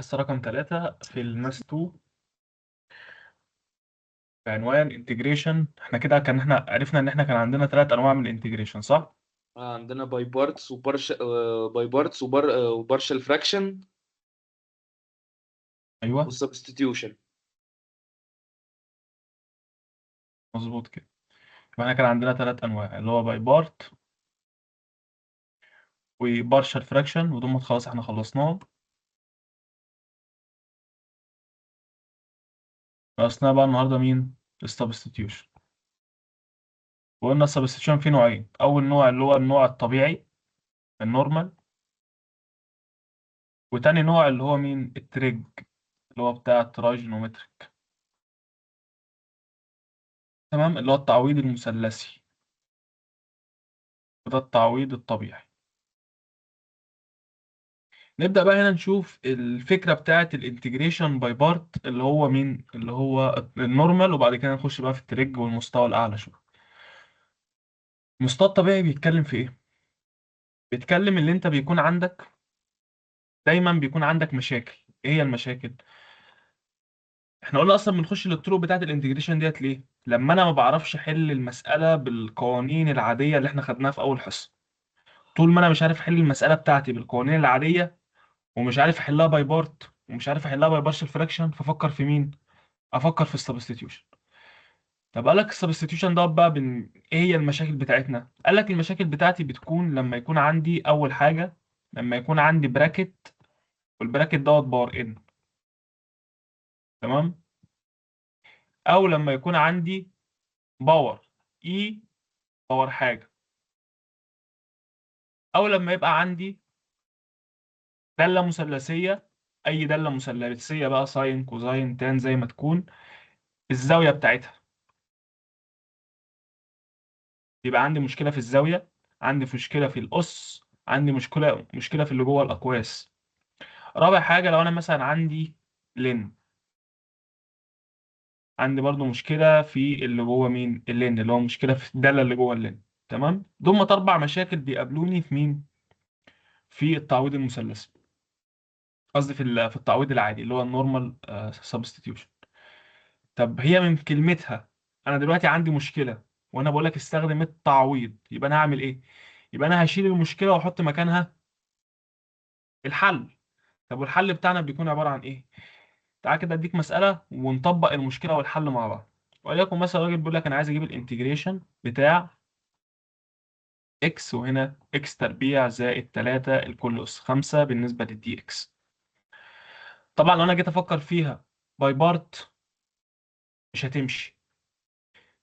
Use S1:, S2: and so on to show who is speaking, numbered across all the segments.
S1: الحصة رقم 3 في الماس 2 بعنوان انتجريشن. احنا عرفنا ان احنا كان عندنا 3 انواع من الانتجريشن، صح؟
S2: عندنا باي بارتس وبارشال فراكشن
S1: ايوه،
S2: والسبستيتيوشن.
S1: مظبوط كده. يبقى احنا كان عندنا 3 انواع اللي هو باي بارت وبارشال فراكشن، ودول خلاص احنا خلصناهم. ناقصنا بقى النهارده مين؟ السبستيتيوشن. وقلنا السبستيتيوشن فيه نوعين، اول نوع اللي هو النوع الطبيعي النورمال، وتاني نوع اللي هو مين؟ التريج، اللي هو بتاع التراجينومتريك. تمام، اللي هو التعويض المثلثي، وده التعويض الطبيعي. نبدأ بقى هنا نشوف الفكرة بتاعة الانتجريشن باي بارت اللي هو مين؟ اللي هو النورمال، وبعد كده نخش بقى في التريج والمستوى الأعلى شوية. المستوى الطبيعي بيتكلم في إيه؟ بيتكلم اللي أنت بيكون عندك دايما بيكون عندك مشاكل. إيه هي المشاكل؟ إحنا قلنا أصلا بنخش للطرق بتاعة الانتجريشن ديت ليه؟ لما أنا ما بعرفش أحل المسألة بالقوانين العادية اللي إحنا خدناها في أول حصة. طول ما أنا مش عارف أحل المسألة بتاعتي بالقوانين العادية، ومش عارف أحلها باي بارت، ومش عارف أحلها باي بارشل فراكشن، ففكر في مين؟ افكر في السبستيتيوشن. طب قال لك السبستيتيوشن ده بقى ايه هي المشاكل بتاعتنا؟ قال لك المشاكل بتاعتي بتكون لما يكون عندي اول حاجه، لما يكون عندي براكت، والبراكت دوت باور ان. تمام. او لما يكون عندي باور اي، باور حاجه. او لما يبقى عندي داله مثلثيه، اي داله مثلثيه بقى، ساين كوزاين تان زي ما تكون، الزاويه بتاعتها يبقى عندي مشكله في الزاويه، عندي مشكله في الاس، عندي مشكله في اللي جوه الاقواس. رابع حاجة لو أنا مثلا عندي لين، عندي برضو مشكلة في اللي جوه مين؟ اللين، اللي هو مشكلة في الدالة اللي جوه اللين. تمام، دول 4 مشاكل بيقابلوني في مين؟ في التعويض المثلثي، قصدي في التعويض العادي اللي هو النورمال سبستيتيوشن. طب هي من كلمتها، أنا دلوقتي عندي مشكلة وأنا بقول لك استخدم التعويض، يبقى أنا هعمل إيه؟ يبقى أنا هشيل المشكلة وأحط مكانها الحل. طب والحل بتاعنا بيكون عبارة عن إيه؟ تعالى كده اديك مسألة ونطبق المشكلة والحل مع بعض. وليكن مثلا راجل بيقول لك انا عايز اجيب الانتجريشن بتاع اكس، وهنا اكس تربيع زائد 3 الكل اس 5 بالنسبة للدي اكس. طبعا لو انا جيت افكر فيها باي بارت مش هتمشي.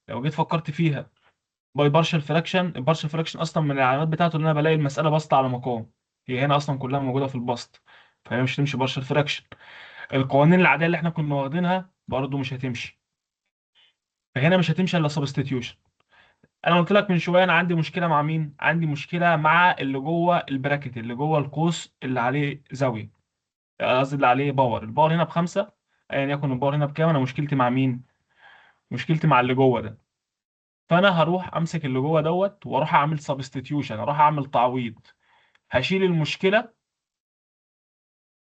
S1: لو جيت فكرت فيها باي بارشل فراكشن، البارشل فراكشن اصلا من العلامات بتاعته ان انا بلاقي المسألة بسط على مقام، هي هنا اصلا كلها موجودة في البسط، فهي مش هتمشي بارشل فراكشن. القوانين العادية اللي احنا كنا واخدينها برضه مش هتمشي، فهنا مش هتمشي الا سبستيتيوشن. انا قلت لك من شويه انا عندي مشكله مع مين؟ عندي مشكله مع اللي جوه البراكت، اللي جوه القوس اللي عليه زاويه، قصدي اللي عليه باور. الباور هنا ب5، ايا يكن الباور هنا بكام، انا مشكلتي مع مين؟ مشكلتي مع اللي جوه ده. فانا هروح امسك اللي جوه دوت واروح اعمل سبستيتيوشن، اروح اعمل تعويض. هشيل المشكله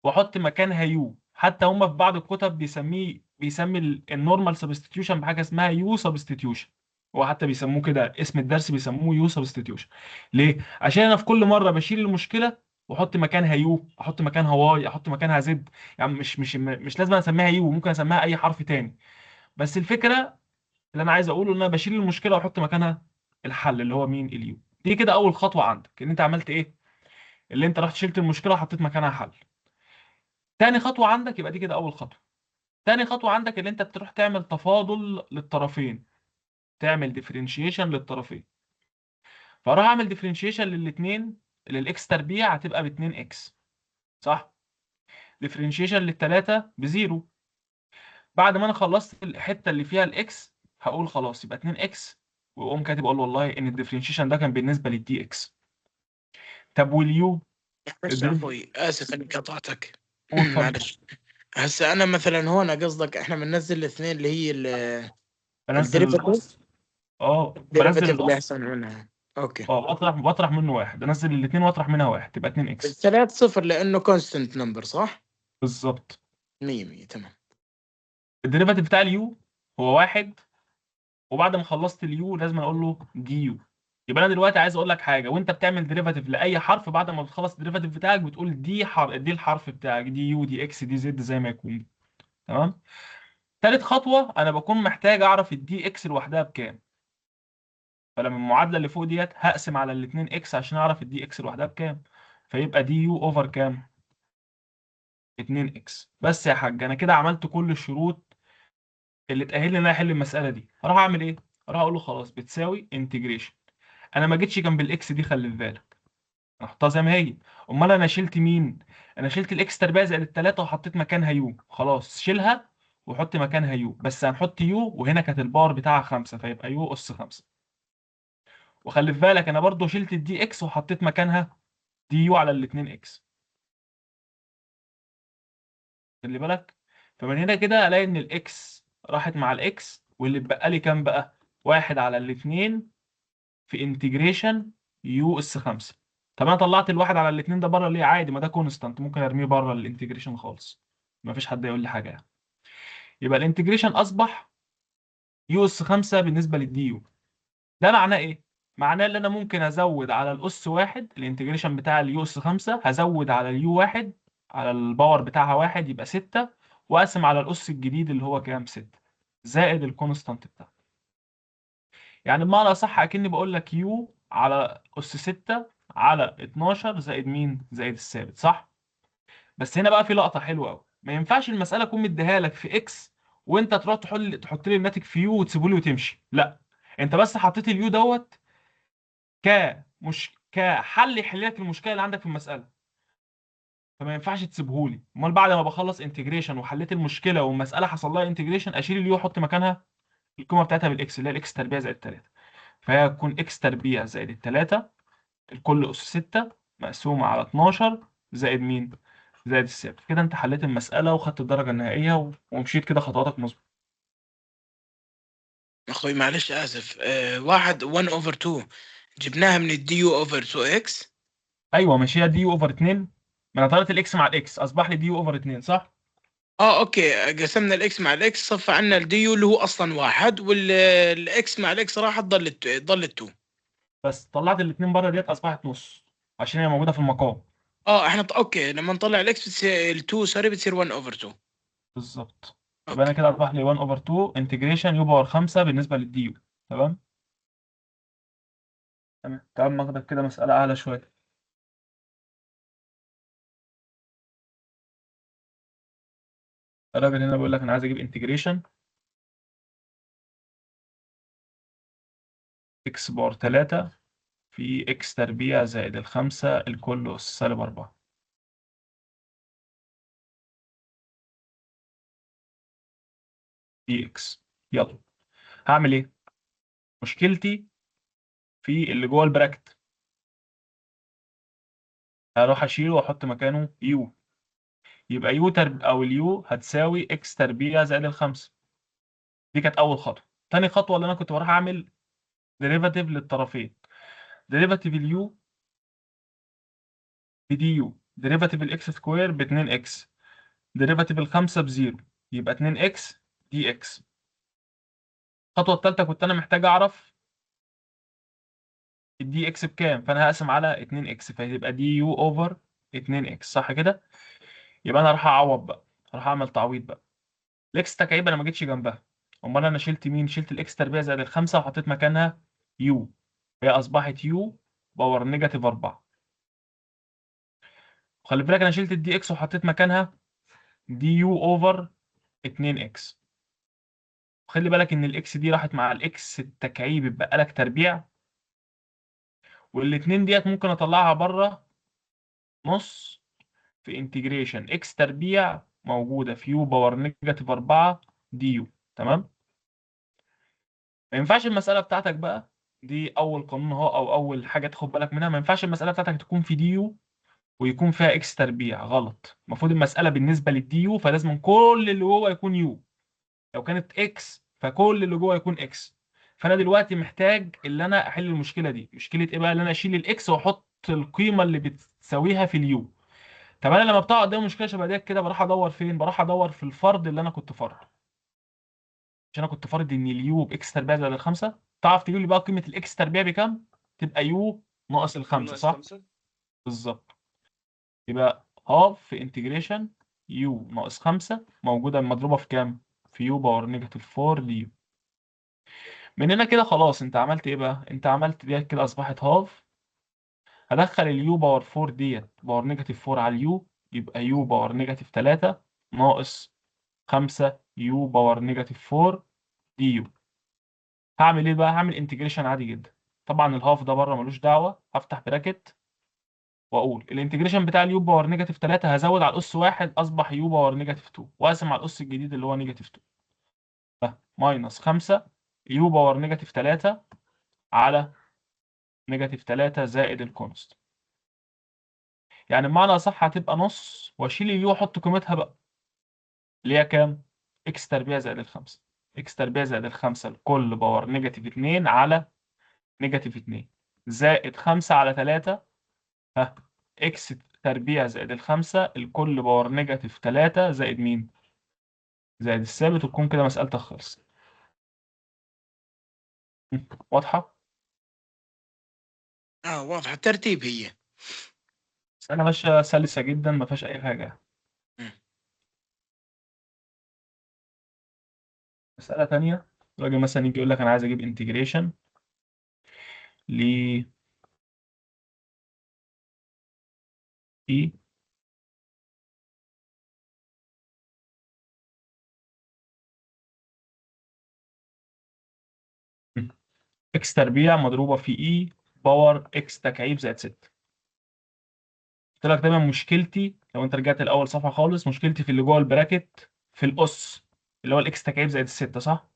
S1: واحط مكانها يو. حتى هم في بعض الكتب بيسمي النورمال سبستيتيوشن بحاجه اسمها يو سبستيتيوشن. هو حتى بيسموه كده، اسم الدرس بيسموه يو سبستيتيوشن. ليه؟ عشان انا في كل مره بشيل المشكله واحط مكانها يو، احط مكانها واي، احط مكانها زد. يعني مش لازم اسميها يو، ممكن اسميها اي حرف تاني. بس الفكره اللي انا عايز اقوله ان انا بشيل المشكله واحط مكانها الحل اللي هو مين؟ اليو. دي كده اول خطوه عندك، ان انت عملت ايه؟ اللي انت رحت شلت المشكله وحطيت مكانها حل. تاني خطوة عندك، يبقى دي كده أول خطوة. تاني خطوة عندك اللي أنت بتروح تعمل تفاضل للطرفين، تعمل ديفرنشيشن للطرفين. فأروح أعمل ديفرنشيشن للاتنين، للإكس تربيع هتبقى ب2 إكس، صح؟ ديفرنشيشن للتلاتة بزيرو. بعد ما أنا خلصت الحتة اللي فيها الإكس هقول خلاص يبقى 2 إكس، وأقوم كاتب أقول والله إن الديفرنشيشن ده كان بالنسبة للدي إكس. طب واليو؟
S3: بس يا اخوي اسف اني قطعتك.
S1: قول اتفضل.
S3: معلش. هسه انا مثلا هون قصدك احنا بننزل الاثنين اللي هي
S1: بنزل
S3: الديريفاتيف
S1: بنزل
S3: اللي
S1: الأصل.
S3: احسن منها. اوكي.
S1: واطرح منه واحد، انزل الاثنين واطرح منها واحد تبقى 2 اكس.
S3: الثلاث صفر لانه كونستنت نمبر صح؟
S1: بالظبط.
S3: 100 تمام.
S1: الديريفاتيف بتاع اليو هو واحد، وبعد ما خلصت اليو لازم اقول له دي يو. يبقى انا دلوقتي عايز اقول لك حاجه، وانت بتعمل ديريفاتيف لاي حرف بعد ما بتخلص الديريفاتيف بتاعك بتقول دي الحرف بتاعك، دي يو دي اكس دي زد زي ما يكون. تمام. تالت خطوه انا بكون محتاج اعرف الدي اكس لوحدها بكام، فلما المعادله اللي فوق ديت هقسم على الاثنين اكس عشان اعرف الدي اكس لوحدها بكام، فيبقى دي يو اوفر كام؟ 2 اكس. بس يا حاج انا كده عملت كل الشروط اللي تأهلني ان انا احل المساله دي. اروح اعمل ايه؟ اروح اقول له خلاص بتساوي انتجريشن. انا ما جيتش جنب الاكس دي، خلي في بالك، احطها زي ما هي. امال انا شلت مين؟ انا شلت الاكس تربيع زائد التلاتة وحطيت مكانها يو. خلاص شيلها وحط مكانها يو، بس هنحط يو وهنا كانت الباور بتاعها 5 فيبقى يو اس 5. وخلي في بالك انا برضو شلت الدي اكس وحطيت مكانها دي يو على الاتنين اكس. خلي بالك. فمن هنا كده الاقي ان الاكس راحت مع الاكس، واللي اتبقى لي كام بقى؟ واحد على الاتنين في انتجريشن يو اس 5. طب انا طلعت الواحد على الاثنين ده بره ليه؟ عادي، ما ده كونستانت ممكن ارميه بره الانتجريشن خالص، ما فيش حد يقول لي حاجه يعني. يبقى الانتجريشن اصبح يو اس 5 بالنسبه للدي يو. ده معناه ايه؟ معناه ان انا ممكن ازود على الاس واحد، الانتجريشن بتاع اليو اس 5 هزود على اليو واحد على الباور بتاعها واحد يبقى 6، واقسم على الاس الجديد اللي هو كام؟ 6 زائد الكونستانت بتاعه. يعني بمعنى صح اكني بقول لك يو على اس 6 على 12 زائد مين؟ زائد الثابت، صح؟ بس هنا بقى في لقطه حلوه قوي، ما ينفعش المساله اكون مديها لك في اكس وانت تروح تحط لي الناتج في يو وتسيبه لي وتمشي. لا، انت بس حطيت اليو دوت كحل يحل لك المشكله اللي عندك في المساله، فما ينفعش تسيبه لي. امال بعد ما بخلص انتجريشن وحليت المشكله والمساله حصل لها انتجريشن اشيل اليو واحط مكانها القيمه بتاعتها بالاكس اللي هي الاكس تربيع زائد 3. فهي هتكون اكس تربيع زائد التلاتة الكل أس 6 مقسومة على 12 زائد مين؟ زائد الثابت. كده أنت حليت المسألة وخدت الدرجة النهائية ومشيت كده خطواتك مظبوط.
S3: اخوي معلش اسف، واحد 1 اوفر 2 جبناها من الدي يو اوفر 2 اكس.
S1: أيوه ماشي، هي دي يو أوفر 2. ما أنا طريقة الإكس مع الإكس أصبح لي دي يو أوفر 2 صح؟
S3: اه اوكي، قسمنا الاكس مع الاكس صفى عنا الدي يو اللي هو اصلا واحد، والاكس مع الاكس راحت ضلت 2.
S1: بس طلعت الاتنين بره ديت أصبحت نص عشان هي موجودة في المقام.
S3: اه احنا اوكي لما نطلع الاكس بتصير ال2 سوري بتصير 1 اوفر 2.
S1: بالظبط. يبقى أنا
S3: اوكي
S1: كده أصبح لي 1 أوفر 2 انتجريشن يو باور 5 بالنسبة للدي يو. تمام؟ تمام. تعال ناخدك كده مسألة أعلى شوية. الراجل هنا بيقول لك أنا عايز أجيب انتجريشن إكس باور 3 في إكس تربيع زائد الخمسة الكل أس سالب 4 دي إكس. يلا هعمل إيه؟ مشكلتي في اللي جوه البراكت، هروح أشيله وأحط مكانه يو. يبقى يو أو اليو هتساوي إكس تربيع زائد الخمسة. دي كانت أول خطوة. تاني خطوة اللي أنا كنت بروح أعمل ديريفاتيف للطرفين. ديريفاتيف اليو بدي يو، ديريفاتيف الإكس سكوير ب 2 إكس، ديريفاتيف الخمسة بزيرو، يبقى 2 إكس دي إكس. الخطوة التالتة كنت أنا محتاج أعرف الدي اكس بكام، فانا هقسم على 2 اكس فهتبقى دي يو اوفر 2 اكس، صح كده؟ يبقى انا هروح اعوض بقى، هروح اعمل تعويض بقى. الاكس تكعيب انا ما جيتش جنبها، امال انا شلت مين؟ شلت الاكس تربيع زائد الخمسة وحطيت مكانها يو، هي اصبحت يو باور نيجاتيف 4. وخلي بالك انا شلت الدي اكس وحطيت مكانها دي يو اوفر 2 اكس. وخلي بالك ان الاكس دي راحت مع الاكس التكعيب يبقى لك تربيع، والاتنين ديت ممكن اطلعها بره نص في انتجريشن اكس تربيع موجوده في يو باور نيجاتيف 4 دي يو. تمام. ما ينفعش المساله بتاعتك بقى، دي اول قانون اهو او اول حاجه تاخد بالك منها، ما ينفعش المساله بتاعتك تكون في دي يو ويكون فيها اكس تربيع، غلط. المفروض المساله بالنسبه للدي يو فلازم كل اللي جوه يكون يو. لو كانت اكس فكل اللي جوه يكون اكس. فانا دلوقتي محتاج اللي انا احل المشكله دي. مشكله ايه بقى؟ اللي انا اشيل الاكس واحط القيمه اللي بتساويها في اليو. طب انا لما بتقع قدامي مشكله شبه ديت كده بروح ادور فين؟ بروح ادور في الفرض اللي انا كنت فرضه. مش انا كنت فرض ان اليو باكس تربيع زائد الخمسه؟ تعرف تجيب لي بقى قيمه الاكس تربيع بكام؟ تبقى يو ناقص
S2: يو
S1: الخمسه،
S2: ناقص
S1: صح؟
S2: 5.
S1: بالظبط. يبقى هاف في انتجريشن يو ناقص 5 موجوده مضروبه في كام؟ في يو باور نيجاتيف 4 دي يو. من هنا كده خلاص انت عملت ايه بقى؟ انت عملت ديت كده اصبحت هاف. هدخل اليو باور 4 ديت باور نيجاتيف 4 على اليو، يبقى يو باور نيجاتيف 3 ناقص 5 يو باور نيجاتيف 4 دي يو. هعمل ايه بقى؟ هعمل انتجريشن عادي جدا. طبعا الهاف ده بره ملوش دعوه، هفتح براكت واقول الانتجريشن بتاع اليو باور نيجاتيف 3 هزود على الاس 1 اصبح يو باور نيجاتيف 2، واقسم على الاس الجديد اللي هو نيجاتيف 2. ماينس 5 يو باور نيجاتيف 3 على نيجاتيف 3 زائد الكونست. يعني بمعنى اصح هتبقى نص، واشيل اليو واحط قيمتها بقى اللي هي كام؟ اكس تربيع زائد الخمسة. اكس تربيع زائد الخمسة الكل باور نيجاتيف 2 على نيجاتيف 2 زائد 5 على 3. ها، اكس تربيع زائد الخمسة الكل باور نيجاتيف 3 زائد مين؟ زائد الثابت، وتكون كده مسألتك خلصت. واضحة؟
S3: واضحه الترتيب هي.
S1: مسألة ماشية سلسة جدا ما فيهاش أي حاجة.
S3: مم.
S1: مسألة تانية، راجل مثلا يجي يقول لك أنا عايز أجيب انتجريشن ل إي اكس تربيع مضروبة في إي باور اكس تكعيب زائد 6. قلت لك دايما مشكلتي لو انت رجعت الاول صفحه خالص، مشكلتي في اللي جوه البراكت في الاس اللي هو الاكس تكعيب زائد الستة، صح؟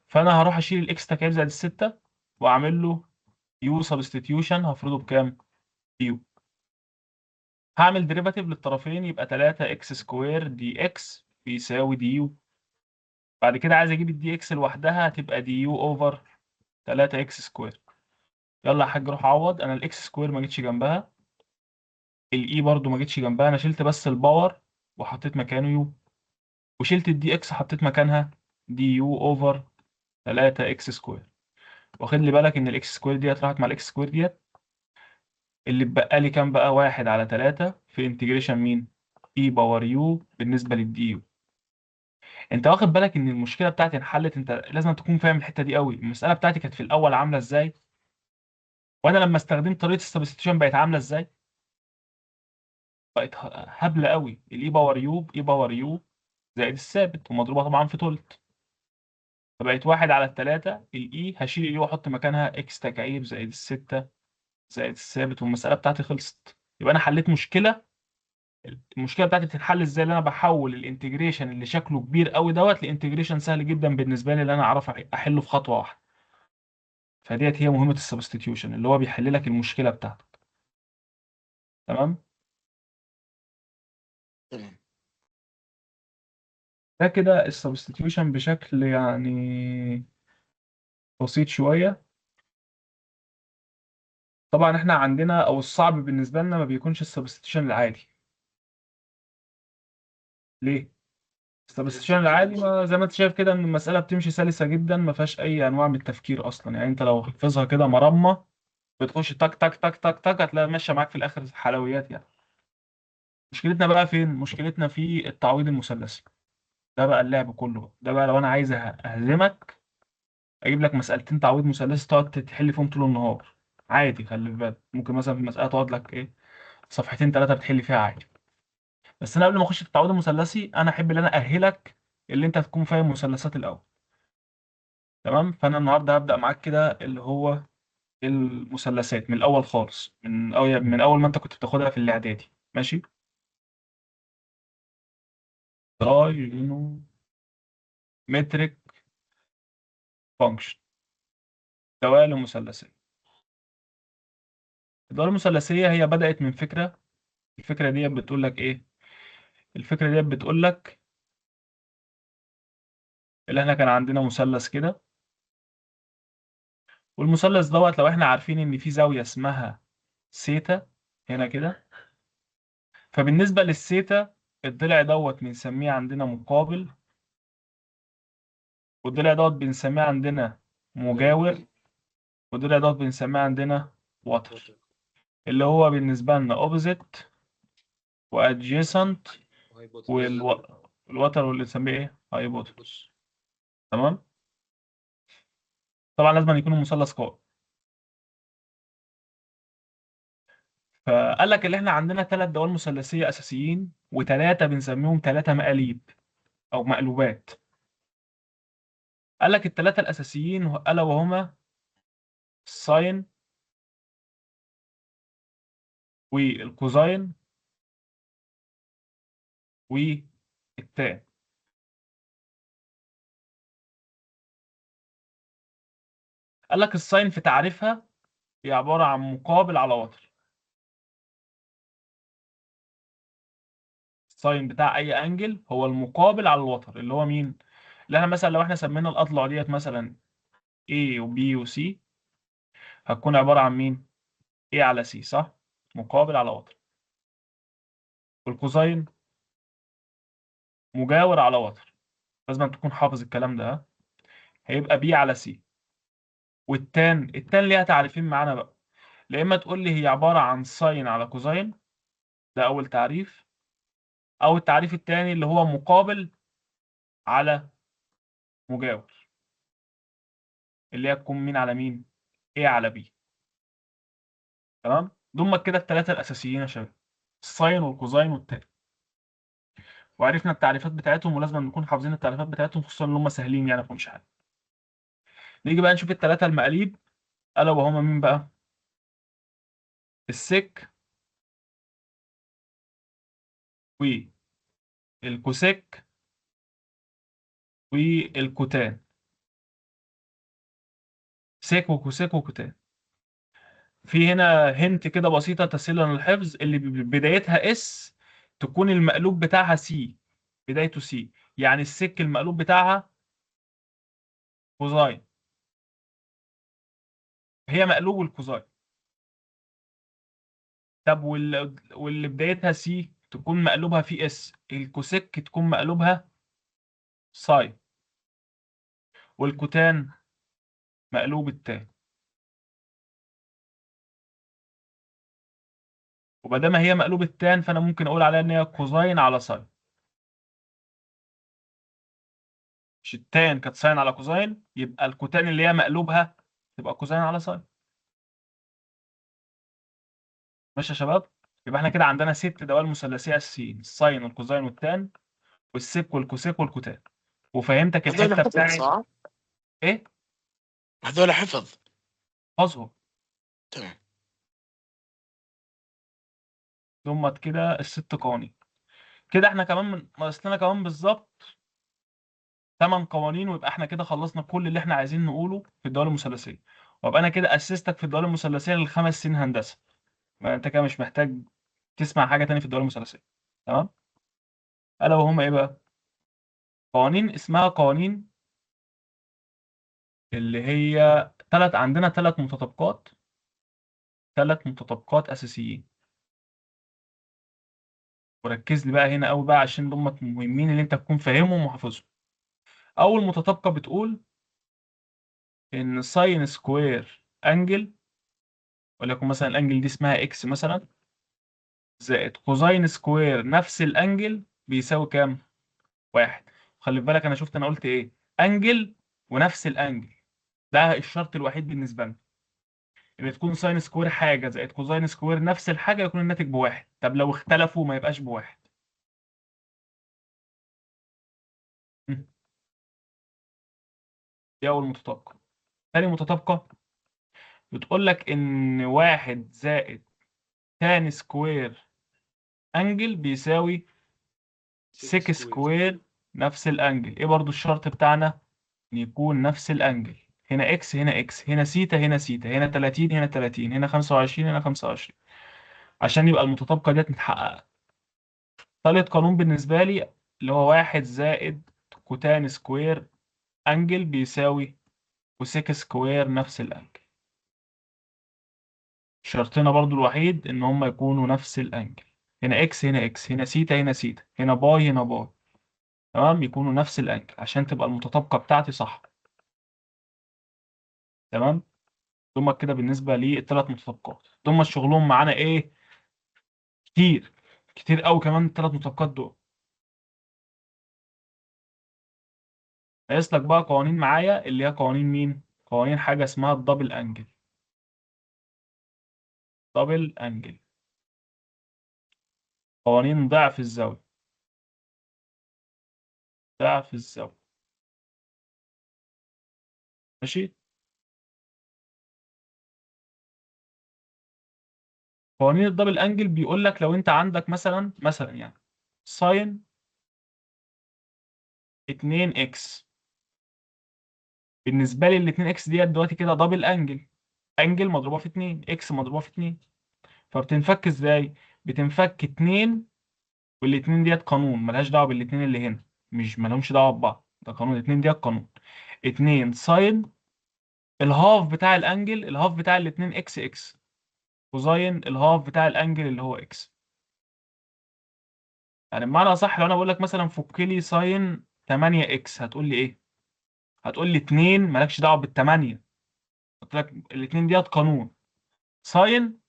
S1: فانا هروح اشيل الاكس تكعيب زائد الستة واعمل له يو سبستيتيوشن، هفرضه بكام؟ يو. هعمل ديريفاتيف للطرفين يبقى 3 اكس سكوير دي اكس بيساوي دي يو. بعد كده عايز اجيب الدي اكس لوحدها، هتبقى دي يو اوفر 3 اكس سكوير. يلا يا حاج روح عوض. انا الاكس سكوير ما جتش جنبها، الاي برضو ما جتش جنبها، انا شلت بس الباور وحطيت مكانه يو، وشلت الدي اكس حطيت مكانها دي يو اوفر 3 اكس سكوير. واخد لي بالك ان الاكس سكوير ديت راحت مع الاكس سكوير ديت، اللي اتبقى لي كام بقى؟ 1 على 3 في انتجريشن مين؟ اي باور يو بالنسبه للدي يو. انت واخد بالك ان المشكله بتاعتي انحلت؟ انت لازم تكون فاهم الحته دي قوي. المساله بتاعتي كانت في الاول عامله ازاي، وانا لما استخدمت طريقه السبستيوشن بقت عامله ازاي؟ بقت هبله قوي. الاي باور يو باي باور يو زائد الثابت ومضروبه طبعا في تلت، فبقت 1 على 3. الاي هشيل الاي واحط مكانها اكس تكعيب زائد الستة زائد الثابت، والمسألة بتاعتي خلصت. يبقى أنا حليت مشكلة. المشكلة بتاعتي بتتحل إزاي؟ اللي أنا بحول الانتجريشن اللي شكله كبير قوي دوت لانتجريشن سهل جدا بالنسبة لي، اللي أنا أعرف أحله في خطوة واحدة. فديت هي مهمة السبستيتيوشن، اللي هو بيحل لك المشكلة بتاعتك. تمام؟
S3: تمام.
S1: ده كده السبستيتيوشن بشكل يعني بسيط شوية. طبعا احنا عندنا او الصعب بالنسبة لنا ما بيكونش السبستيتيوشن العادي. ليه؟ السبستيشن العادي ما زي ما انت شايف كده ان المسألة بتمشي سلسة جدا، ما فيهاش اي انواع من التفكير اصلا. يعني انت لو حافظها كده مرمى بتخش تك تك تك تك تك هتلاقي ماشية معاك في الاخر حلويات يعني. مشكلتنا بقى فين؟ مشكلتنا في التعويض المثلثي. ده بقى اللعب كله بقى. ده بقى لو انا عايز اهزمك اجيب لك مسألتين تعويض مثلثي تقعد تحل فيهم طول النهار عادي. خلي في بالك ممكن مثلا في مسألة تقعد لك ايه، صفحتين ثلاثة بتحل فيها عادي. بس انا قبل ما اخش في التعويض المثلثي انا احب ان انا اهلك اللي انت تكون فاهم مثلثات الاول. تمام؟ فانا النهارده هبدا معاك كده اللي هو المثلثات من الاول خالص، من اول ما انت كنت بتاخدها في الاعدادي. ماشي؟ ترايجونومتريك فانكشن، دوال مثلثيه. الدوال المثلثيه هي بدات من فكره. الفكره دي بتقول لك ايه؟ الفكره دي بتقول لك اللي احنا كان عندنا مثلث كده، والمثلث دوت لو احنا عارفين ان في زاويه اسمها سيتا هنا كده، فبالنسبة للثيتا الضلع دوت بنسميه عندنا مقابل، والضلع دوت بنسميه عندنا مجاور، والضلع دوت بنسميه عندنا وتر، اللي هو بالنسبة لنا اوبزيت وادجيسنت والوتر واللي بنسميه ايه هايبوتنس. تمام. طبعا لازم أن يكون مثلث قائم. فقال لك اللي احنا عندنا ثلاث دوال مثلثيه اساسيين وثلاثه بنسميهم ثلاثه مقاليب او مقلوبات. قال لك الثلاثه الاساسيين الا وهما الساين والكوزاين والتان. قال لك الساين في تعريفها هي عباره عن مقابل على وتر. الساين بتاع اي انجل هو المقابل على الوتر اللي هو مين؟ اللي احنا مثلا لو احنا سمينا الاضلاع ديت مثلا A و B و C هتكون عباره عن مين؟ A على C، صح؟ مقابل على وتر. والكوزاين مجاور على وتر. لازم تكون حافظ الكلام ده، ها؟ هيبقى B على C. التان ليها تعريفين معانا بقى. يا اما تقول لي هي عباره عن ساين على كوزاين، ده اول تعريف، او التعريف الثاني اللي هو مقابل على مجاور، اللي هي تكون مين على مين؟ A على B. تمام. دول كده الثلاثه الاساسيين يا شباب، الساين والكوزاين والتان. وعرفنا التعريفات بتاعتهم، ولازم نكون حافظين التعريفات بتاعتهم، خصوصا ان هم سهلين يعني مش حاجه. نيجي بقى نشوف الثلاثه المقاليب، الا وهما مين بقى؟ السك والكوسيك والكوتان. سيك وكوسيك وكوتان. في هنا هنت كده بسيطة تسهيلا للحفظ، اللي بدايتها اس تكون المقلوب بتاعها سي، بدايته سي، يعني السك المقلوب بتاعها كوزاين، هي مقلوب الكوزاين. طب واللي بدايتها سي تكون مقلوبها في اس، الكوسيك تكون مقلوبها ساين، والكوتان مقلوب التان. وبدام هي مقلوب التان فانا ممكن اقول عليها ان هي كوزاين على ساين. مش التان كانت ساين على كوزاين، يبقى الكوتان اللي هي مقلوبها تبقى كوزاين على ساين. ماشي يا شباب. يبقى احنا كده عندنا ست دوال مثلثيه اساسيين، الساين والكوزاين والتان والسيك والكوسيك والكوتان. وفهمتك
S3: هذول
S1: الحته
S3: حفظ
S1: بتاعت
S3: صح؟
S1: ايه؟
S3: هذول حفظ.
S1: حفظهم.
S3: تمام.
S1: دمت كده الست قوانين. كده احنا كمان ناقص لنا كمان بالظبط 8 قوانين، ويبقى احنا كده خلصنا كل اللي احنا عايزين نقوله في الدوال المثلثيه. وابقى انا كده اسستك في الدوال المثلثيه للخمس سنين هندسه. ما انت كده مش محتاج تسمع حاجه تاني في الدوال المثلثيه. تمام. الا وهم ايه بقى؟ قوانين اسمها قوانين اللي هي عندنا ثلاث متطابقات اساسيين. وركز لي بقى هنا قوي بقى عشان دول مهمين اللي انت تكون فاهمهم وحافظهم. اول متطابقه بتقول ان ساين سكوير انجل، وليكن مثلا الانجل دي اسمها اكس مثلا، زائد كوزاين سكوير نفس الانجل بيساوي كام؟ واحد. خلي بالك انا شفت انا قلت ايه؟ انجل ونفس الانجل. ده الشرط الوحيد بالنسبه لنا، ان تكون ساين سكوير حاجه زائد كوزاين سكوير نفس الحاجه يكون الناتج بواحد. طب لو اختلفوا ما يبقاش بواحد. م. دي اول متطابقه. تاني متطابقه بتقول لك ان واحد زائد تان سكوير انجل بيساوي سيك سكوير نفس الانجل. ايه برضو الشرط بتاعنا؟ ان يكون نفس الانجل. هنا اكس هنا اكس، هنا سيتا هنا سيتا، هنا 30 هنا 30، هنا 25 هنا 25، عشان يبقى المتطابقه ديت متحققه. ثالث قانون بالنسبه لي اللي هو واحد زائد كوتان سكوير انجل بيساوي كوسيك سكوير نفس الانجل. شرطنا برضو الوحيد ان هم يكونوا نفس الانجل. هنا اكس هنا اكس، هنا سيتا هنا سيتا، هنا باي هنا باي. تمام، يكونوا نفس الانجل عشان تبقى المتطابقه بتاعتي صح. تمام. دول كده بالنسبه للثلاث متطابقات، دول شغلهم معانا ايه؟ كتير، كتير قوي كمان الثلاث متطابقات دول. ناقص لك بقى قوانين معايا، اللي هي قوانين مين؟ قوانين حاجه اسمها الدبل انجل. دبل انجل، قوانين ضعف الزاويه. ضعف الزاويه. ماشي. قوانين الدبل انجل بيقول لك لو انت عندك مثلا يعني ساين 2 اكس، بالنسبه لي ال 2 اكس ديت دلوقتي كده دبل انجل. انجل مضروبه في 2، اكس مضروبه في 2. فبتنفك ازاي؟ بتنفك 2، والاتنين ديت قانون ملهاش دعوه بالاتنين اللي هنا، مش مالهمش دعوه ببعض، ده قانون. الاتنين ديت قانون. 2 ساين الهاف بتاع الانجل، الهاف بتاع الاتنين اكس اكس، كوزاين الهاف بتاع الانجل اللي هو اكس. يعني بمعنى صح، لو انا بقول لك مثلا فك لي ساين 8 اكس، هتقول لي ايه؟ هتقول لي 2 مالكش دعوه بالثمانيه. قلت لك الاثنين ديت قانون. ساين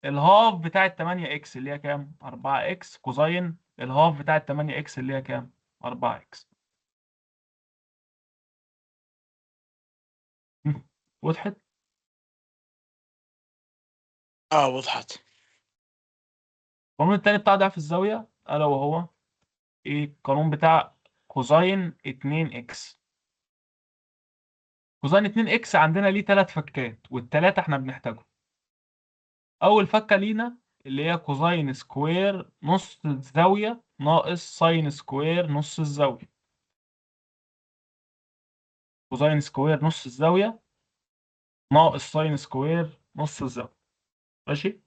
S1: الهاف بتاع ال 8 اكس اللي هي كام؟ 4 اكس، كوزاين الهاف بتاع ال 8 اكس اللي هي كام؟ 4 اكس. وضحت؟
S3: اه وضحت.
S1: القانون التاني بتاع ضعف الزاويه الا وهو ايه؟ القانون بتاع كوزاين 2 اكس. كوزاين 2 اكس عندنا ليه ثلاث فكات، والثلاثه احنا بنحتاجهم. اول فكه لينا اللي هي كوزاين سكوير نص الزاويه ناقص ساين سكوير نص الزاويه. كوزاين سكوير نص الزاويه ناقص ساين سكوير نص الزاويه. ماشي.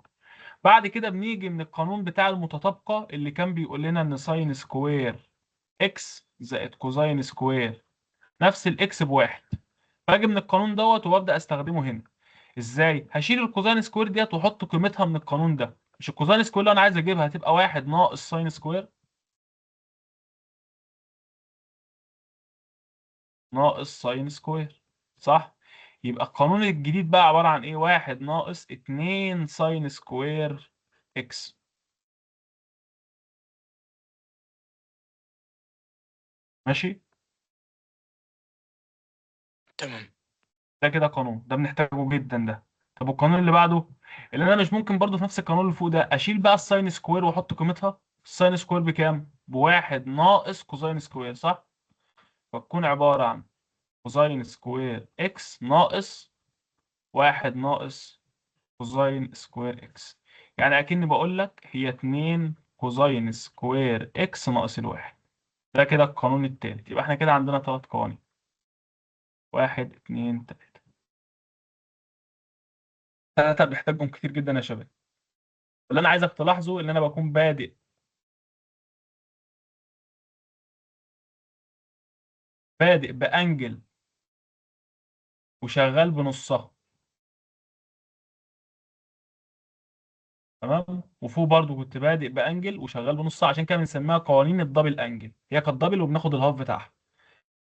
S1: بعد كده بنيجي من القانون بتاع المتطابقه اللي كان بيقول لنا ان ساين سكوير اكس زائد كوزاين سكوير نفس الاكس بواحد. باجي من القانون دوت وببدا استخدمه هنا. ازاي؟ هشيل الكوزاين سكوير ديت واحط قيمتها من القانون ده. مش الكوزاين سكوير اللي انا عايز اجيبها هتبقى واحد ناقص ساين سكوير، ناقص ساين سكوير، صح؟ يبقى القانون الجديد بقى عبارة عن ايه؟ واحد ناقص اتنين ساين سكوير اكس. ماشي.
S3: تمام.
S1: ده كده قانون، ده بنحتاجه جدا ده. طب والقانون اللي بعده، اللي انا مش ممكن برضو في نفس القانون اللي فوق ده اشيل بقى الساين سكوير واحط قيمتها؟ الساين سكوير بكام؟ بواحد ناقص كوزاين سكوير، صح؟ فتكون عبارة عن كوزاين سكوير اكس ناقص واحد ناقص كوزاين سكوير اكس. يعني اكني بقول لك هي 2 كوزاين سكوير اكس ناقص الواحد. ده كده القانون التالت. يبقى احنا كده عندنا ثلاث قوانين، واحد اتنين تلاتة. ثلاثة بنحتاجهم كتير جدا يا شباب. اللي انا عايزك تلاحظه ان انا بكون بادئ بانجل وشغال بنصها. تمام. وفوق برضو كنت بادئ بانجل وشغال بنصها، عشان كده بنسميها قوانين الدبل انجل. هي كانت دبل وبناخد الهاف بتاعها،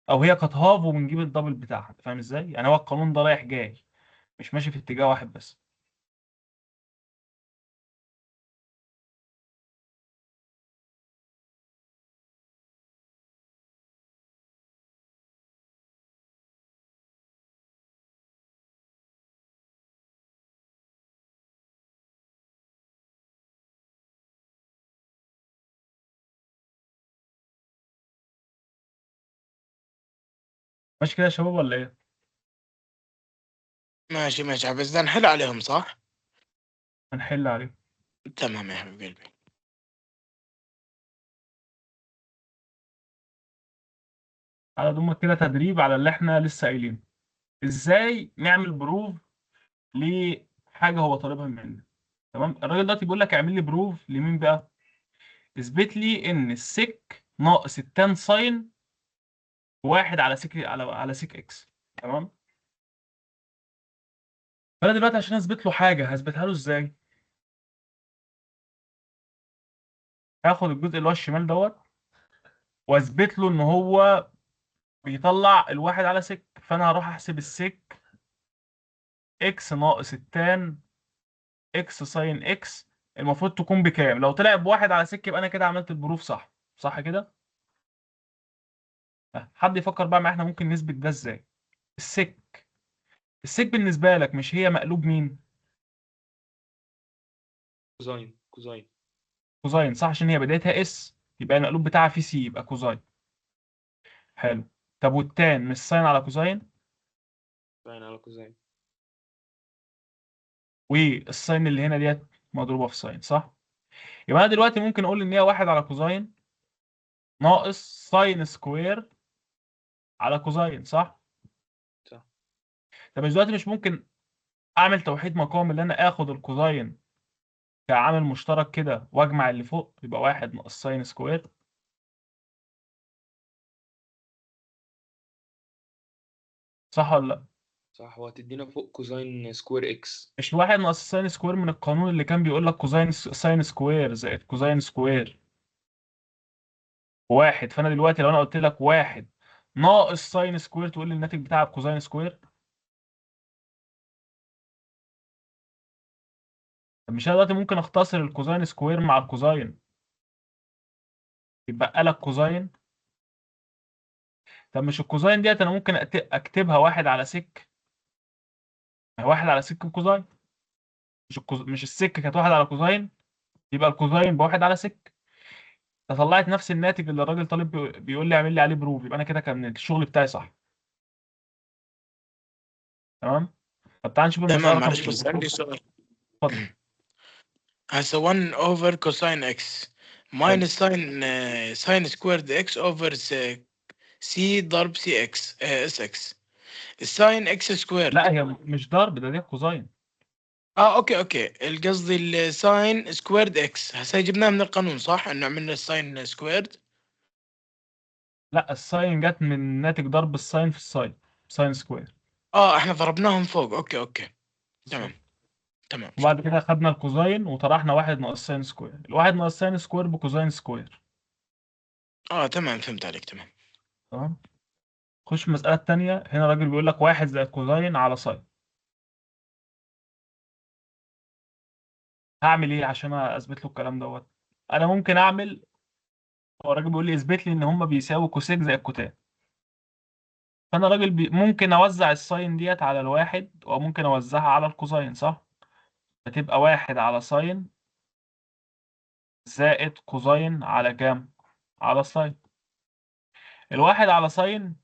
S1: او هي كانت هاف وبنجيب الدبل بتاعها. أنت فاهم ازاي؟ يعني هو القانون ده رايح جاي، مش ماشي في اتجاه واحد بس. ماشي كده يا شباب ولا ايه؟
S3: ماشي ماشي، بس ده نحل عليهم صح؟
S1: هنحل عليه.
S3: تمام يا حبيب قلبي.
S1: على ضمك كده تدريب على اللي احنا لسه قايلينه. ازاي نعمل بروف لحاجه هو طالبها مننا؟ تمام. الراجل دلوقتي بيقول لك اعمل لي بروف لمين بقى؟ اثبت لي ان السك ناقص التان ساين واحد على سك على سك اكس. تمام. فانا دلوقتي عشان اثبت له حاجه هثبتها له ازاي؟ هاخد الجزء اللي هو الشمال دوت واثبت له ان هو بيطلع الواحد على سك، فانا هروح احسب السك اكس ناقص التان اكس ساين اكس المفروض تكون بكام. لو طلع بواحد على سك يبقى انا كده عملت البروف صح. صح كده؟ حد يفكر بقى معايا احنا ممكن نثبت ده ازاي. السك، السك بالنسبه لك مش هي مقلوب مين؟
S2: كوزاين كوزاين.
S1: كوزاين صح، عشان هي بدايتها اس يبقى المقلوب بتاعها في سي يبقى كوزاين. حلو. طب والتان مش ساين على كوزاين؟
S2: ساين على كوزاين.
S1: والساين اللي هنا ديت مضروبه في ساين صح. يبقى انا دلوقتي ممكن اقول ان هي واحد على كوزاين ناقص ساين سكوير على كوزاين صح.
S2: صح.
S1: طب مش دلوقتي مش ممكن اعمل توحيد مقام اللي انا اخد الكوزاين كعامل مشترك كده واجمع اللي فوق يبقى واحد ناقص ساين سكوير؟ صح ولا لا؟
S2: صح، وهتدينا فوق كوزاين سكوير اكس.
S1: مش واحد ناقص ساين سكوير من القانون اللي كان بيقول لك كوزاين ساين سكوير زائد كوزاين سكوير واحد. فانا دلوقتي لو انا قلت لك واحد ناقص ساين سكوير تقول لي الناتج بتاعك كوزاين سكوير. طب مش انا دلوقتي ممكن اختصر الكوزاين سكوير مع الكوزاين يبقى لك كوزاين. طب مش الكوزاين ديت انا ممكن اكتبها واحد على سك، ما هي واحد على سك كوزاين. مش السك كانت واحد على كوزاين، يبقى الكوزاين بواحد على سك. طلعت نفس الناتج اللي الراجل طالب بيقول لي اعمل لي عليه بروف، يبقى انا كده كان الشغل بتاعي صح. تمام. طب تعال نشوف المسألة
S3: تمام،
S1: رقم
S3: معلش بس
S1: 2.
S3: عندي سؤال.
S1: اتفضل.
S3: هسه 1 اوفر كوساين اكس
S1: حلو.
S3: ماينس ساين سكويرد اكس اوفر سي ضرب سي اكس اس اكس. الساين اكس
S1: لا
S3: سكويرد.
S1: هي مش ضرب، ده كوزاين.
S3: اوكي القصدي الساين سكويرد اكس هسه جبناه من القانون صح انه عملنا الساين سكويرد.
S1: لا الساين جت من ناتج ضرب الساين في الساين، ساين سكوير.
S3: احنا ضربناهم فوق. اوكي تمام.
S1: بالظبط.
S3: تمام.
S1: وبعد كده خدنا الكوزاين وطرحنا واحد ناقص ساين سكوير، الواحد ناقص ساين سكوير بكوزاين سكوير.
S3: تمام، فهمت عليك. تمام.
S1: تمام. خش المسألة التانية. هنا الراجل بيقول لك واحد زائد كوزاين على ساين. هعمل ايه عشان اثبت له الكلام دوت؟ انا ممكن اعمل، هو الراجل بيقول لي اثبت لي ان هما بيساوي كوسيك زائد كوتان. فانا راجل ممكن اوزع الساين ديت على الواحد وممكن اوزعها على الكوزاين صح. فتبقى واحد على ساين زائد كوزاين على كام؟ على ساين. الواحد على ساين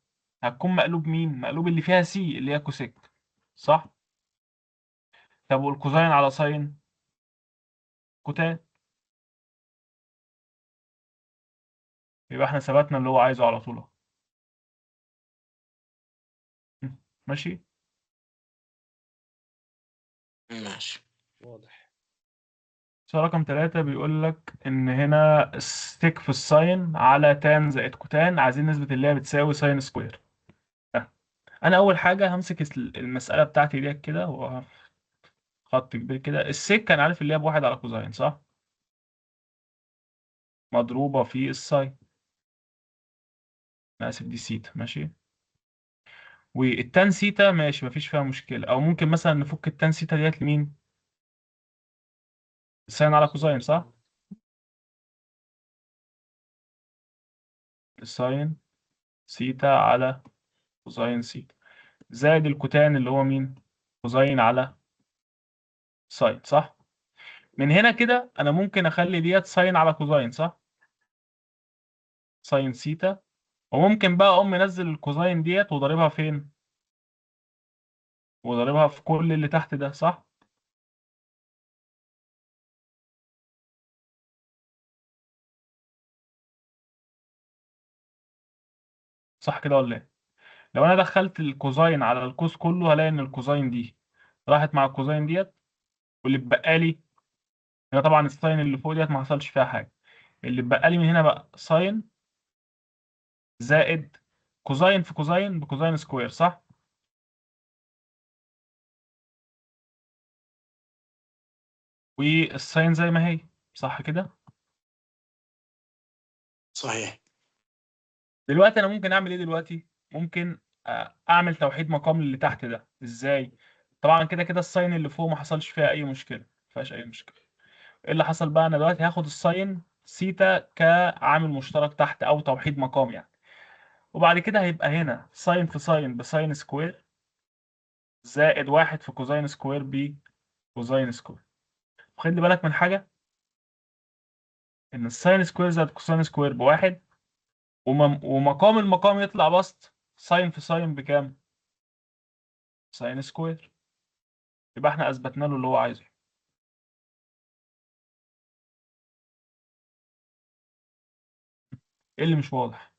S1: هتكون مقلوب مين؟ مقلوب اللي فيها سي اللي هي كوسيك صح. طب والكوزاين على ساين؟ كوتان. يبقى احنا ثبتنا اللي هو عايزه على طول اهو. ماشي.
S3: ماشي.
S2: واضح.
S1: سؤال رقم 3 بيقول لك إن هنا ستيك في الساين على تان زائد كوتان، عايزين نثبت اللي هي بتساوي ساين سكوير. أنا أول حاجة همسك المسألة بتاعتي ديت كده وخط كبير كده. السيك أنا عارف اللي هي بواحد على كوزاين صح؟ مضروبة في الساين. أنا آسف دي سيتا ماشي. والتان سيتا ماشي مفيش فيها مشكلة، أو ممكن مثلا نفك التان سيتا ديت لمين؟ الساين على كوزاين صح؟ الساين سيتا على كوزاين سيتا زائد الكوتان اللي هو مين؟ كوزاين على ساين صح. من هنا كده انا ممكن اخلي ديت ساين على كوزاين صح. ساين سيتا. وممكن بقى اقوم منزل الكوزاين ديت وضاربها فين؟ وضاربها في كل اللي تحت ده صح. صح كده ولا ايه؟ لو انا دخلت الكوزاين على الكوز كله هلاقي ان الكوزاين دي راحت مع الكوزاين ديت، واللي اتبقى لي هنا طبعا الساين اللي فوق ديت ما حصلش فيها حاجه. اللي اتبقى لي من هنا بقى ساين زائد كوزاين في كوزاين بكوزاين سكوير صح. والساين زي ما هي صح كده.
S3: صحيح.
S1: دلوقتي انا ممكن اعمل ايه دلوقتي؟ ممكن اعمل توحيد مقام للي تحت ده ازاي؟ طبعا كده كده الساين اللي فوق ما حصلش فيها اي مشكله، ما فيهاش اي مشكله. ايه اللي حصل بقى؟ انا دلوقتي هاخد الساين سيتا كعامل مشترك تحت او توحيد مقام يعني. وبعد كده هيبقى هنا ساين في ساين بساين سكوير زائد واحد في كوزاين سكوير بكوزاين سكوير. خلي بالك من حاجه، ان الساين سكوير زائد كوساين سكوير بواحد، ومقام المقام يطلع بسط ساين في ساين بكام؟ ساين سكوير. يبقى احنا اثبتنا له اللي هو عايزه. ايه اللي مش واضح؟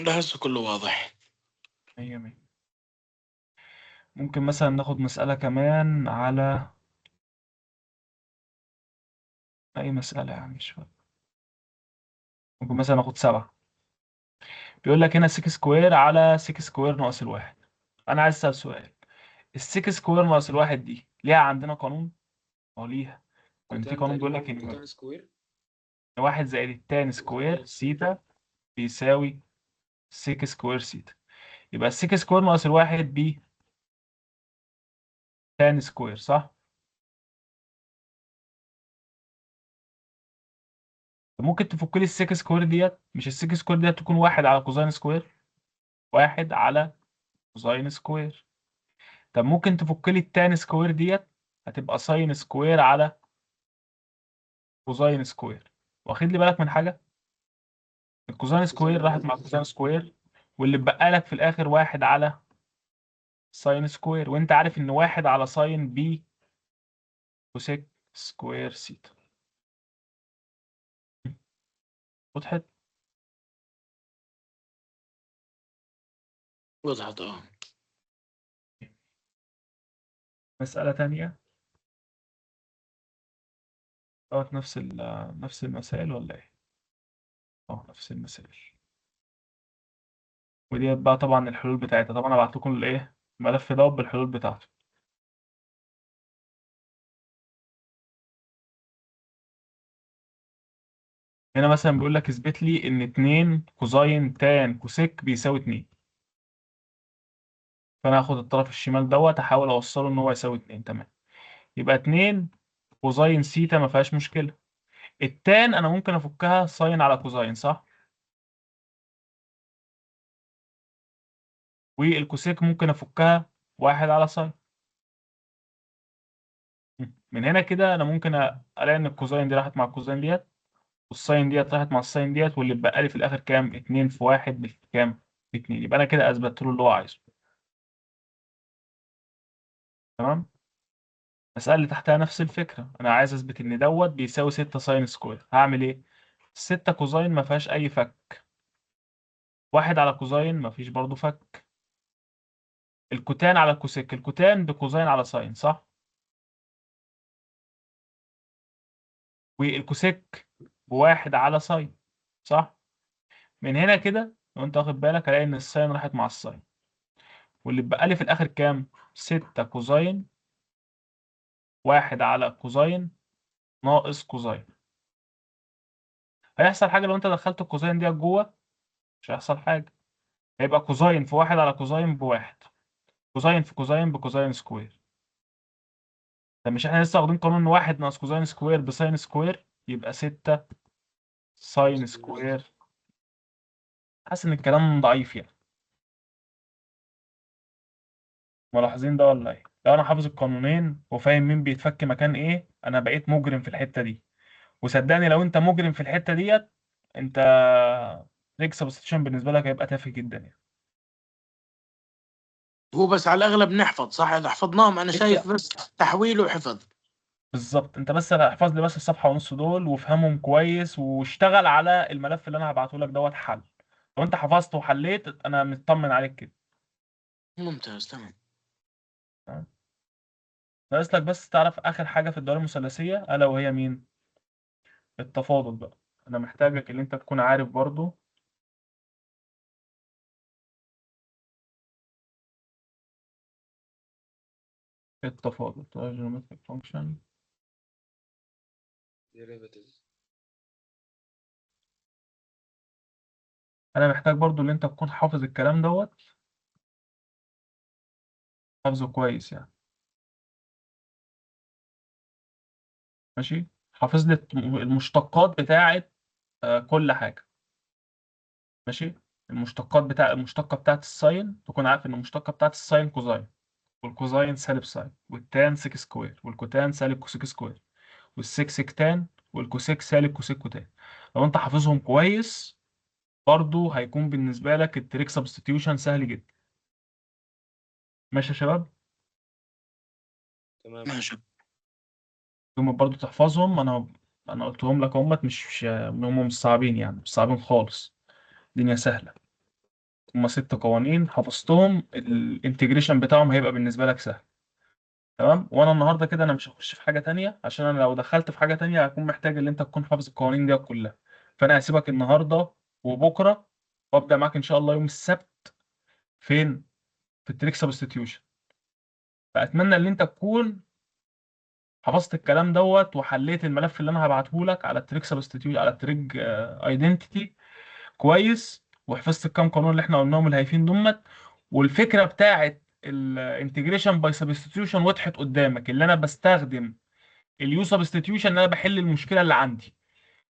S3: ده هسه كله واضح.
S1: مية مية. ممكن مثلا ناخد مسألة كمان على أي مسألة يعني مش فاهم. ممكن مثلا ناخد سبعة. بيقول لك هنا سيك سكوير على سيك سكوير ناقص الواحد. أنا عايز أسأل سؤال، السيك سكوير ناقص الواحد دي ليها عندنا قانون؟ أه ليها. كان في
S2: كوتان
S1: قانون بيقول
S2: تقريبا،
S1: لك إن
S2: كوتان سكوير.
S1: واحد زائد التان سكوير سيتا بيساوي سيك سكوير سيتا. يبقى السيك سكوير ناقص الواحد ب تان سكوير صح؟ ممكن تفك لي السيك سكوير ديت، مش السيك سكوير ديت تكون واحد على كوزين سكوير؟ واحد على كوزين سكوير. طب ممكن تفك لي التان سكوير ديت، هتبقى ساين سكوير على كوزين سكوير. واخد لي بالك من حاجه؟ الكوزين سكوير
S2: كوزين
S1: راحت مع كوزين سكوير، واللي اتبقى لك في الاخر واحد على ساين سكوير، وانت عارف ان واحد على ساين بي كوسيك سكوير سيتا. وضحت؟
S3: وضحت اه.
S1: مسألة تانية. دوت نفس المسائل ولا ايه؟ اه نفس المسائل. ودي بقى طبعا الحلول بتاعتها، طبعا انا بعت لكم الايه الملف دوت بالحلول بتاعته. هنا مثلا بيقول لك اثبت لي ان 2 كوزاين تان كوسيك بيساوي 2. فانا هاخد الطرف الشمال دوت احاول اوصله ان هو يساوي 2. تمام. يبقى 2 كوزاين سيتا ما فيهاش مشكله. التان انا ممكن افكها ساين على كوزاين صح؟ والكوسيك ممكن افكها واحد على ساين. من هنا كده انا ممكن الاقي ان الكوزاين دي راحت مع الكوزاين ديت، والساين ديت راحت مع الساين ديت، واللي اتبقى لي في الاخر كام؟ 2 في 1 بكام؟ ب 2. يبقى انا كده اثبتت له اللي هو عايزه. تمام. المسألة اللي تحتها نفس الفكرة، أنا عايز أثبت إن دوت بيساوي 6 ساين سكوير. هعمل إيه؟ 6 كوزاين ما فيهاش أي فك، واحد على كوزاين ما فيش برضه فك، الكوتان على الكوسيك، الكوتان بكوزاين على ساين صح؟ والكوسيك بواحد على ساين صح؟ من هنا كده لو أنت واخد بالك هلاقي إن الساين راحت مع الساين، واللي اتبقى لي في الآخر كام؟ 6 كوزاين واحد على كوزاين ناقص كوزاين. هيحصل حاجة لو أنت دخلت الكوزاين دي جوه؟ مش هيحصل حاجة. هيبقى كوزاين في واحد على كوزاين بواحد، كوزاين في كوزاين بكوزاين سكوير. طب مش احنا لسه واخدين قانون واحد ناقص كوزاين سكوير بساين سكوير؟ يبقى 6 ساين سكوير. حاسس ان الكلام ضعيف يعني. ملاحظين ده ولا ايه؟ لو انا حافظ القانونين وفاهم مين بيتفك مكان ايه، انا بقيت مجرم في الحتة دي. وصدقني لو انت مجرم في الحتة ديت، انت ريك سبستيشن بالنسبة لك هيبقى تافه جدا يعني.
S3: هو بس على الاغلب نحفظ صح؟ اذا حفظناهم انا
S1: هي
S3: شايف بس تحويل وحفظ.
S1: بالظبط، انت بس احفظ لي بس الصفحة ونص دول وافهمهم كويس، واشتغل على الملف اللي انا هبعته لك دوت حل. لو انت حفظت وحليت انا مطمن عليك كده.
S3: ممتاز تمام.
S1: تمام؟ ناقص لك بس تعرف اخر حاجه في الدوائر المثلثيه الا وهي مين؟ التفاضل بقى. انا محتاجك ان انت تكون عارف برضو التفاضل. trigonometric function
S2: derivatives.
S1: انا محتاج برضو ان انت تكون حافظ الكلام دوت، حافظه كويس يعني. ماشي، حافظ لي المشتقات بتاعه كل حاجه. ماشي، المشتقه بتاعه الساين، تكون عارف ان المشتقه بتاعه الساين كوزاين، والكوزاين سالب ساين، والتان سيك سكوير، والكوتان سالب كوسيك سكوير، والسيك سيكتان، والكوسيك سالب كوسيك كوتان. لو انت حافظهم كويس برضو هيكون بالنسبه لك التريك سبستيتيوشن سهل جدا. ماشي يا شباب،
S2: تمام.
S3: ماشي.
S1: هم برضو تحفظهم. انا قلتهم لك، هم مش صعبين يعني، مش صعبين خالص، الدنيا سهله. هم 6 قوانين حفظتهم، الانتجريشن بتاعهم هيبقى بالنسبه لك سهل. تمام. وانا النهارده كده انا مش هخش في حاجه تانية، عشان انا لو دخلت في حاجه تانية هكون محتاج ان انت تكون حافظ القوانين دي كلها. فانا هسيبك النهارده وبكره، وابدا معاك ان شاء الله يوم السبت. فين؟ في التريك سبستيتيوشن. فاتمنى ان انت تكون حفظت الكلام دوت، وحليت الملف اللي انا هبعته لك على التريك سبستيتيوشن، على التريك ايدنتيتي كويس، وحفظت الكام قانون اللي احنا قلناهم الهايفين دمت. والفكره بتاعت الانتجريشن باي سبستيتيوشن وضحت قدامك، اللي انا بستخدم اليو سبستيتيوشن ان انا بحل المشكله اللي عندي.